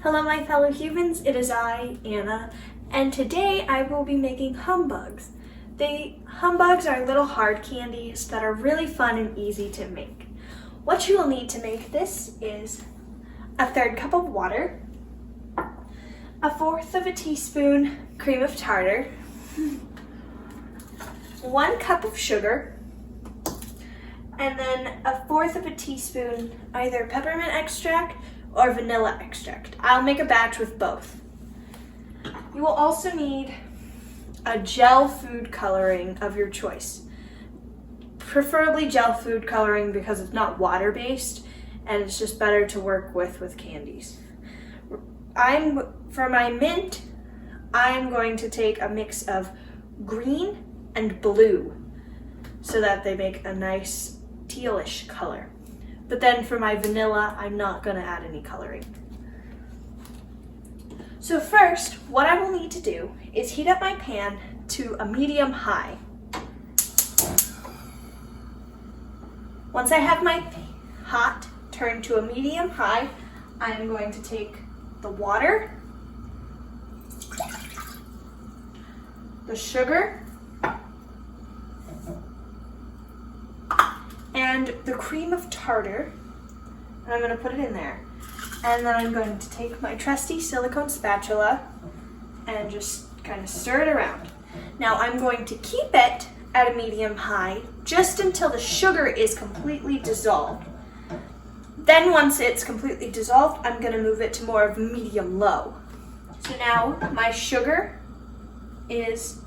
Hello my fellow humans, it is I, Anna, and today I will be making humbugs. Humbugs are little hard candies that are really fun and easy to make. What you will need to make this is a 1/3 cup of water, a 1/4 teaspoon cream of tartar, 1 cup of sugar, and then a 1/4 teaspoon either peppermint extract or vanilla extract. I'll make a batch with both. You will also need a gel food coloring of your choice. Preferably gel food coloring because it's not water-based and it's just better to work with candies. For my mint, I'm going to take a mix of green and blue so that they make a nice tealish color. But then for my vanilla, I'm not going to add any coloring. So first, what I will need to do is heat up my pan to a medium high. Once I have my hot turned to a medium high, I am going to take the water, the sugar, and the cream of tartar, and I'm going to put it in there. And then I'm going to take my trusty silicone spatula and just kind of stir it around. Now I'm going to keep it at a medium high just until the sugar is completely dissolved. Then once it's completely dissolved, I'm going to move it to more of medium low. So now my sugar is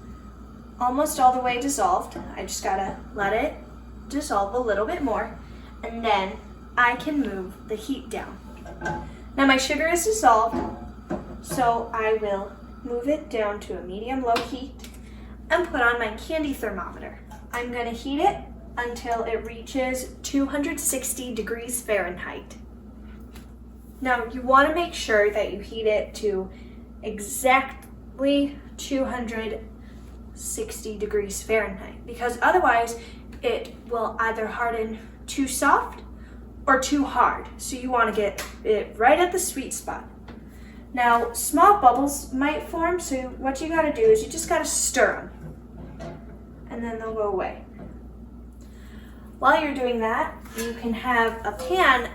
almost all the way dissolved. I just got to let it dissolve a little bit more, and then I can move the heat down. Now my sugar is dissolved, so I will move it down to a medium-low heat and put on my candy thermometer. I'm going to heat it until it reaches 260 degrees Fahrenheit. Now you want to make sure that you heat it to exactly 260 degrees Fahrenheit, because otherwise it will either harden too soft or too hard. So you want to get it right at the sweet spot. Now, small bubbles might form, so what you got to do is you just got to stir them, and then they'll go away. While you're doing that, you can have a pan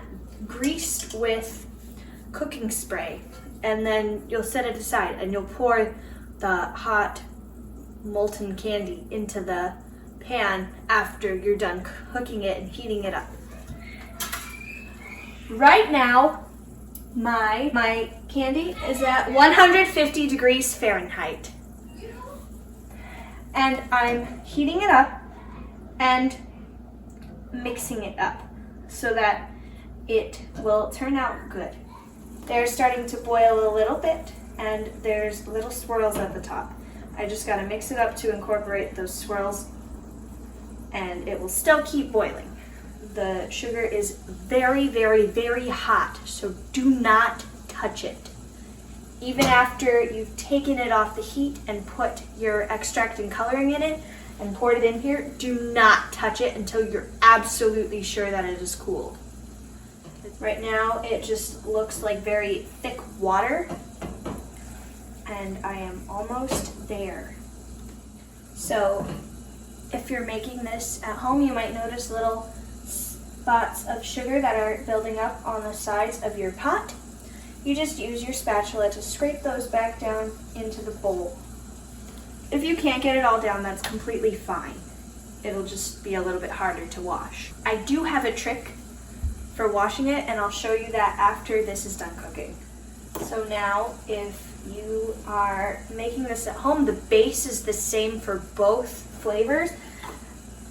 greased with cooking spray, and then you'll set it aside, and you'll pour the hot molten candy into the pan after you're done cooking it and heating it up. Right now, my candy is at 150 degrees Fahrenheit. And I'm heating it up and mixing it up so that it will turn out good. They're starting to boil a little bit, and there's little swirls at the top. I just gotta mix it up to incorporate those swirls, and it will still keep boiling. The sugar is very, very, very hot, so do not touch it. Even after you've taken it off the heat and put your extract and coloring in it and poured it in here, do not touch it until you're absolutely sure that it is cooled. Right now, it just looks like very thick water, and I am almost there. So, if you're making this at home, you might notice little spots of sugar that are building up on the sides of your pot. You just use your spatula to scrape those back down into the bowl. If you can't get it all down, that's completely fine. It'll just be a little bit harder to wash. I do have a trick for washing it, and I'll show you that after this is done cooking. So now, if you are making this at home, the base is the same for both flavors.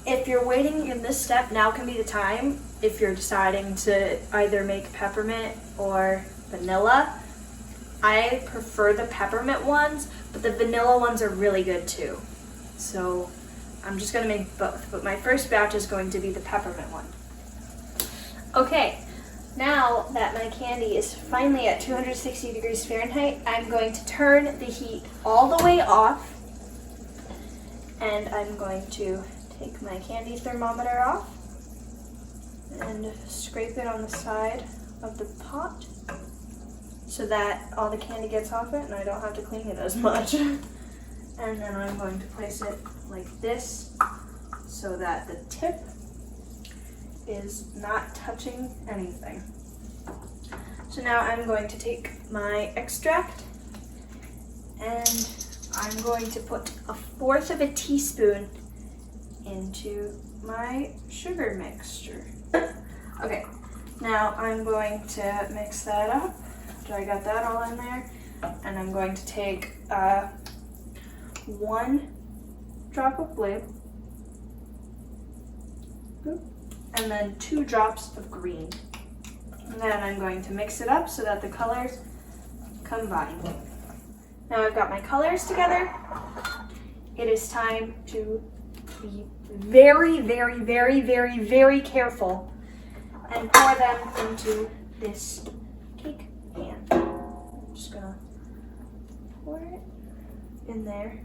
If you're waiting in this step, now can be the time if you're deciding to either make peppermint or vanilla. I prefer the peppermint ones, but the vanilla ones are really good too. So I'm just going to make both, but my first batch is going to be the peppermint one. Okay, now that my candy is finally at 260 degrees Fahrenheit, I'm going to turn the heat all the way off, and I'm going to take my candy thermometer off and scrape it on the side of the pot. so that all the candy gets off it and I don't have to clean it as much. And then I'm going to place it like this so that the tip is not touching anything. So now I'm going to take my extract and I'm going to put 1/4 of a teaspoon into my sugar mixture. Okay, now I'm going to mix that up. So I got that all in there. And I'm going to take 1 drop of blue and then 2 drops of green. And then I'm going to mix it up so that the colors combine. Now I've got my colors together. It is time to be very, very, very, very, very careful and pour them into this cake pan. I'm just gonna pour it in there.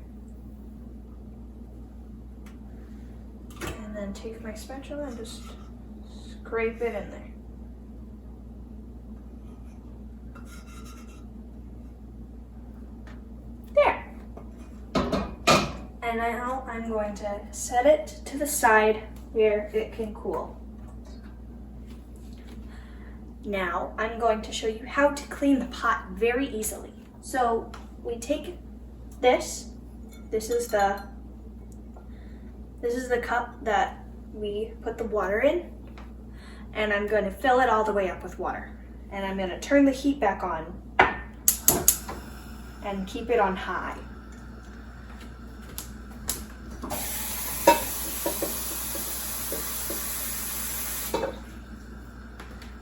And then take my spatula and just scrape it in there. There. And now I'm going to set it to the side where it can cool. Now I'm going to show you how to clean the pot very easily. So we take this. This is the cup that we put the water in, and I'm going to fill it all the way up with water. And I'm going to turn the heat back on and keep it on high.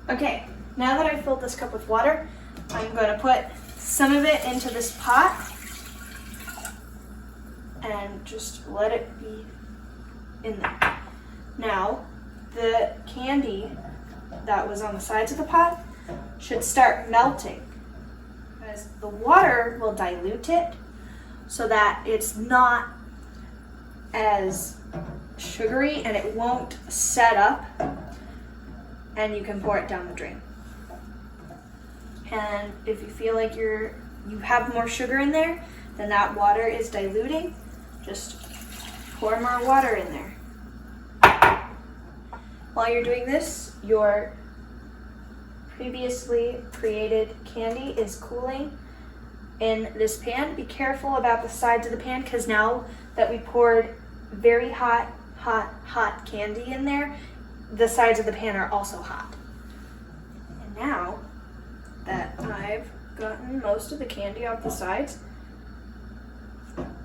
Okay, now that I've filled this cup with water, I'm going to put some of it into this pot and just let it be in there. Now, the candy that was on the sides of the pot should start melting, because the water will dilute it so that it's not as sugary and it won't set up, and you can pour it down the drain. And if you feel like you have more sugar in there than that water is diluting, just pour more water in there. While you're doing this, your previously created candy is cooling in this pan. Be careful about the sides of the pan, because now that we poured very hot candy in there, the sides of the pan are also hot. And now that I've gotten most of the candy off the sides,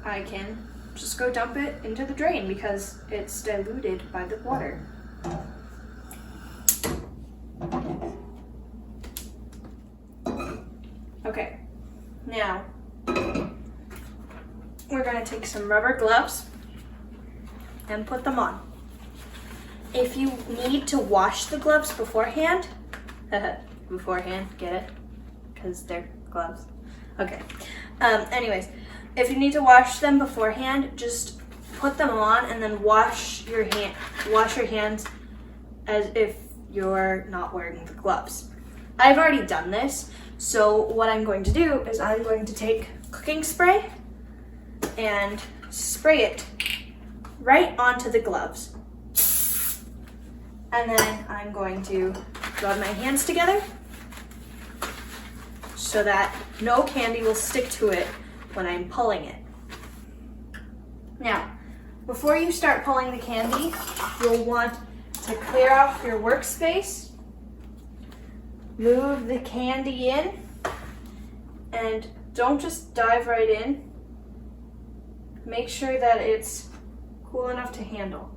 I can just go dump it into the drain because it's diluted by the water. Okay, now we're going to take some rubber gloves and put them on. If you need to wash the gloves beforehand, get it? Because they're gloves. Okay. Anyways, if you need to wash them beforehand, just put them on and then wash your hands as if you're not wearing the gloves. I've already done this, so what I'm going to do is I'm going to take cooking spray and spray it right onto the gloves. And then I'm going to rub my hands together so that no candy will stick to it when I'm pulling it. Now, before you start pulling the candy, you'll want to clear off your workspace, move the candy in, and don't just dive right in. Make sure that it's cool enough to handle.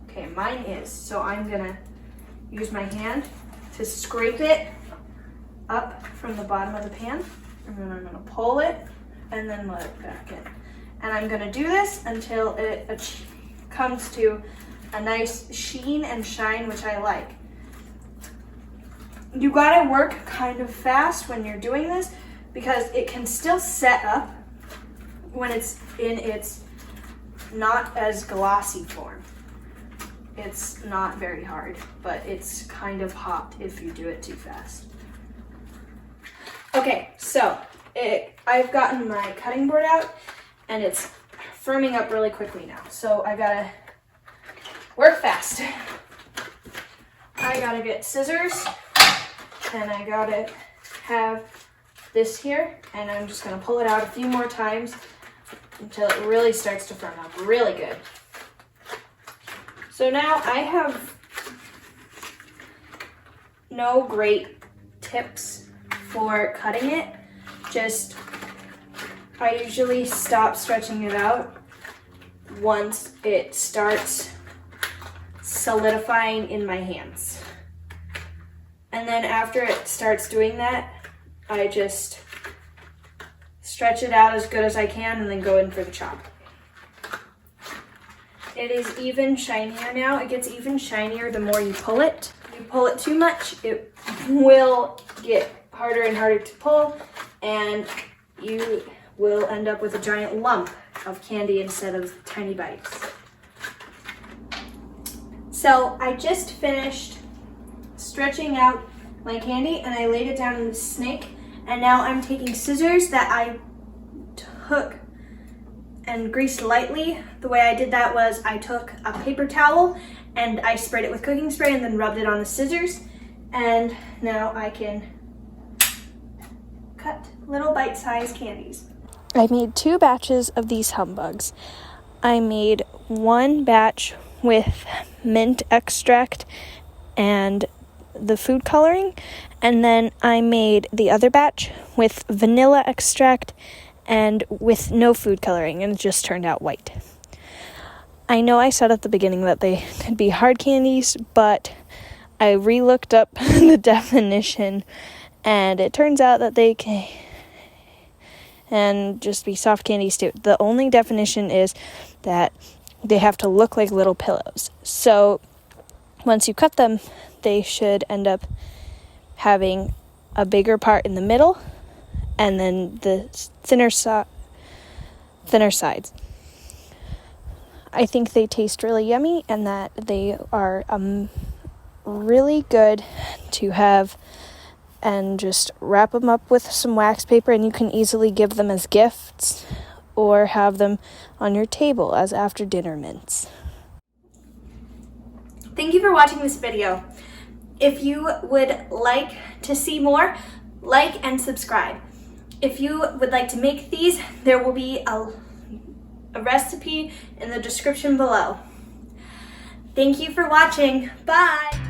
Okay, mine is, so I'm gonna use my hand to scrape it up from the bottom of the pan, and then I'm gonna pull it and then let it back in. And I'm gonna do this until it comes to a nice sheen and shine, which I like. You gotta work kind of fast when you're doing this because it can still set up when it's in its not as glossy form. It's not very hard, but it's kind of hot if you do it too fast. Okay, so I've gotten my cutting board out and it's firming up really quickly now. So I gotta work fast. I gotta get scissors and I gotta have this here, and I'm just gonna pull it out a few more times until it really starts to firm up really good. So now I have no great tips for cutting it. I usually stop stretching it out once it starts solidifying in my hands. And then after it starts doing that, I just stretch it out as good as I can and then go in for the chop. It is even shinier now. It gets even shinier the more you pull it. If you pull it too much, it will get harder and harder to pull, and you will end up with a giant lump of candy instead of tiny bites. So I just finished stretching out my candy and I laid it down in the snake, and now I'm taking scissors that I took and greased lightly. The way I did that was I took a paper towel and I sprayed it with cooking spray and then rubbed it on the scissors, and now I can cut little bite-sized candies. I made 2 batches of these humbugs. I made one batch with mint extract and the food coloring, and then I made the other batch with vanilla extract and with no food coloring, and it just turned out white. I know I said at the beginning that they could be hard candies, but I re-looked up the definition, and it turns out that they can and just be soft candies too. The only definition is that they have to look like little pillows. So once you cut them, they should end up having a bigger part in the middle and then the thinner sides. I think they taste really yummy and that they are really good to have, and just wrap them up with some wax paper, and you can easily give them as gifts or have them on your table as after dinner mints. Thank you for watching this video. If you would like to see more, like and subscribe. If you would like to make these, there will be a recipe in the description below. Thank you for watching. Bye!